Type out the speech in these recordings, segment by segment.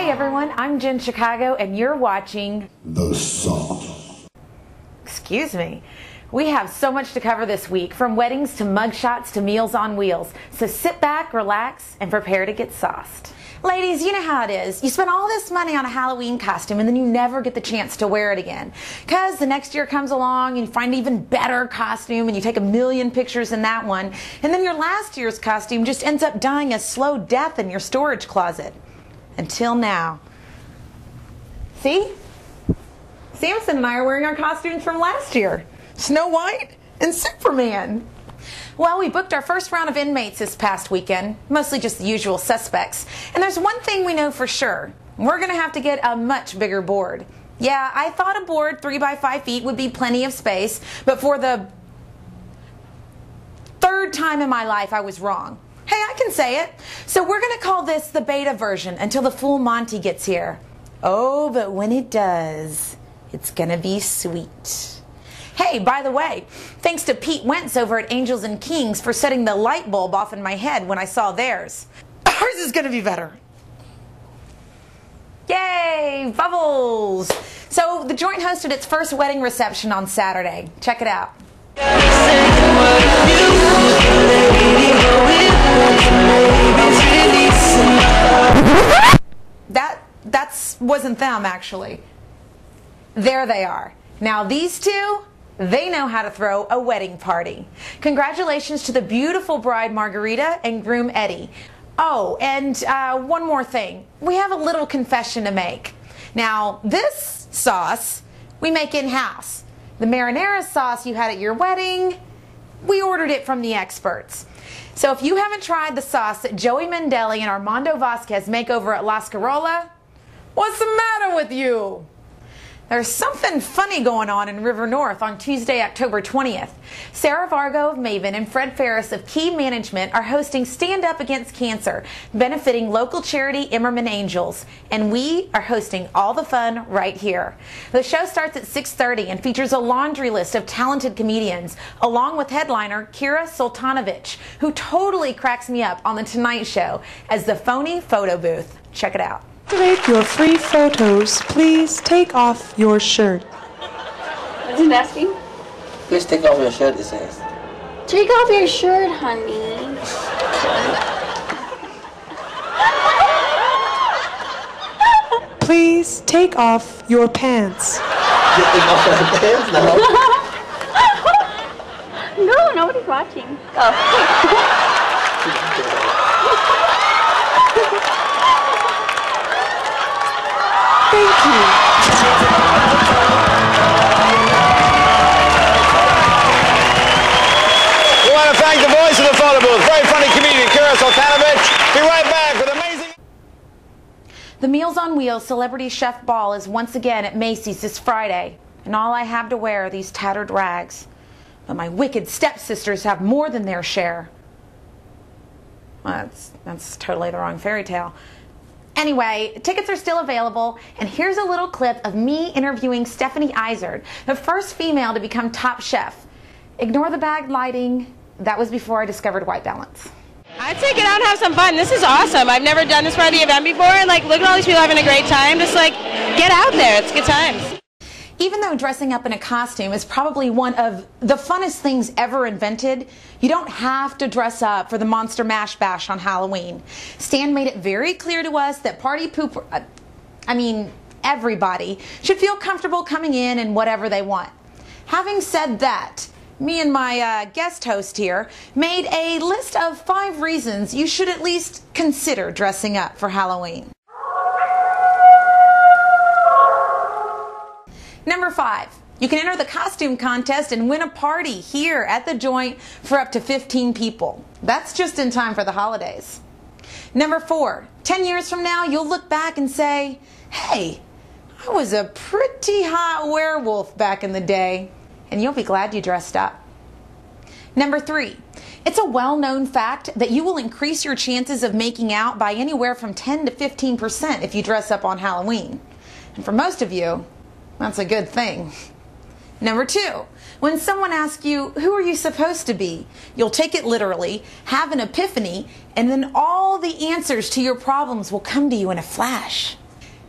Hey everyone, I'm Jen Chicago and you're watching The Salt. Excuse me. We have so much to cover this week, from weddings to mugshots to Meals on Wheels. So sit back, relax, and prepare to get sauced. Ladies, you know how it is. You spend all this money on a Halloween costume and then you never get the chance to wear it again. Because the next year comes along and you find an even better costume and you take a million pictures in that one. And then your last year's costume just ends up dying a slow death in your storage closet. Until now. See? Samson and I are wearing our costumes from last year. Snow White and Superman. Well, we booked our first round of inmates this past weekend, mostly just the usual suspects. And there's one thing we know for sure. We're going to have to get a much bigger board. Yeah, I thought a board 3 by 5 feet would be plenty of space, but for the third time in my life I was wrong. Hey, I can say it. So we're going to call this the beta version until the full Monty gets here. Oh, but when it does, it's going to be sweet. Hey, by the way, thanks to Pete Wentz over at Angels and Kings for setting the light bulb off in my head when I saw theirs. Ours is going to be better. Yay, bubbles! So the Joynt hosted its first wedding reception on Saturday. Check it out. That wasn't them, actually. There they are. Now these two, they know how to throw a wedding party. Congratulations to the beautiful bride Margarita and groom Eddie. Oh, and one more thing. We have a little confession to make. Now, this sauce we make in-house. The marinara sauce you had at your wedding, we ordered it from the experts. So if you haven't tried the sauce that Joey Mendelli and Armando Vasquez make over at La Scarola, what's the matter with you? There's something funny going on in River North on Tuesday, October 20th. Sarah Vargo of Maven and Fred Ferris of Key Management are hosting Stand Up Against Cancer, benefiting local charity Immerman Angels. And we are hosting all the fun right here. The show starts at 6:30 and features a laundry list of talented comedians, along with headliner Kira Sultanovich, who totally cracks me up on The Tonight Show as the phony photo booth. Check it out. To make your free photos, please take off your shirt. What's it asking? Please take off your shirt, it says. Take off your shirt, honey. Please take off your pants. You take off your pants now? No, nobody's watching. Oh. Thank you. We want to thank the voice of the photo booth, very funny comedian Kira Sultanovich. Be right back with amazing. The Meals on Wheels Celebrity Chef Ball is once again at Macy's this Friday, and all I have to wear are these tattered rags. But my wicked stepsisters have more than their share. Well, that's totally the wrong fairy tale. Anyway, tickets are still available, and here's a little clip of me interviewing Stephanie Izard, the first female to become top chef. Ignore the bad lighting. That was before I discovered white balance. I'd say get out and have some fun. This is awesome. I've never done this part of the event before, and look at all these people having a great time. Just get out there. It's good times. Even though dressing up in a costume is probably one of the funnest things ever invented, you don't have to dress up for the Monster Mash Bash on Halloween. Stan made it very clear to us that everybody should feel comfortable coming in whatever they want. Having said that, me and my guest host here made a list of 5 reasons you should at least consider dressing up for Halloween. Number 5, you can enter the costume contest and win a party here at the Joynt for up to 15 people. That's just in time for the holidays. Number 4, 10 years from now, you'll look back and say, hey, I was a pretty hot werewolf back in the day, and you'll be glad you dressed up. Number 3, it's a well-known fact that you will increase your chances of making out by anywhere from 10 to 15% if you dress up on Halloween. And for most of you, that's a good thing. Number 2, when someone asks you, who are you supposed to be? You'll take it literally, have an epiphany, and then all the answers to your problems will come to you in a flash.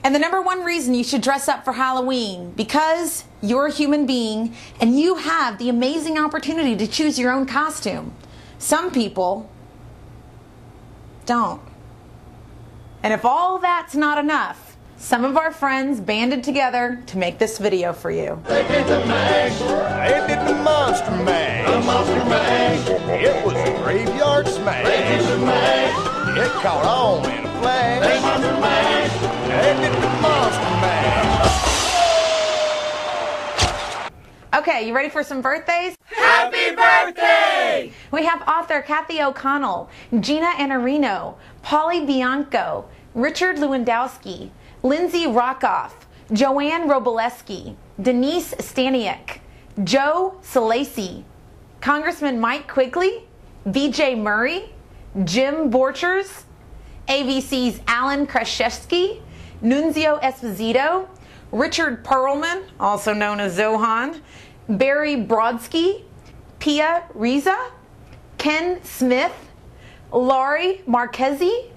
And the number one reason you should dress up for Halloween, because you're a human being and you have the amazing opportunity to choose your own costume. Some people don't. And if all that's not enough, some of our friends banded together to make this video for you. They did the monster mash. The monster mash. It was a graveyard smash. They did the mash. It caught on in a flash. They monster mash. They did the monster mash. Okay, you ready for some birthdays? Happy birthday! We have author Kathy O'Connell, Gina Annarino, Polly Bianco, Richard Lewandowski, Lindsay Rockoff, Joanne Roboleski, Denise Staniak, Joe Salesi, Congressman Mike Quigley, VJ Murray, Jim Borchers, ABC's Alan Kraszewski, Nunzio Esposito, Richard Perlman, also known as Zohan, Barry Brodsky, Pia Riza, Ken Smith, Laurie Marchesi,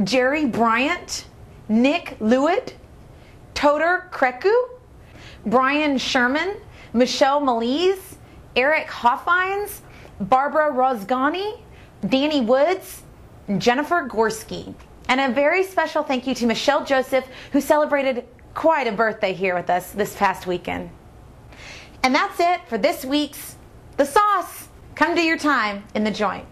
Jerry Bryant, Nick Lewitt, Toter Kreku, Brian Sherman, Michelle Malise, Eric Hoffines, Barbara Rosgani, Danny Woods, Jennifer Gorski. And a very special thank you to Michelle Joseph, who celebrated quite a birthday here with us this past weekend. And that's it for this week's The Sauce. Come do your time in the Joint.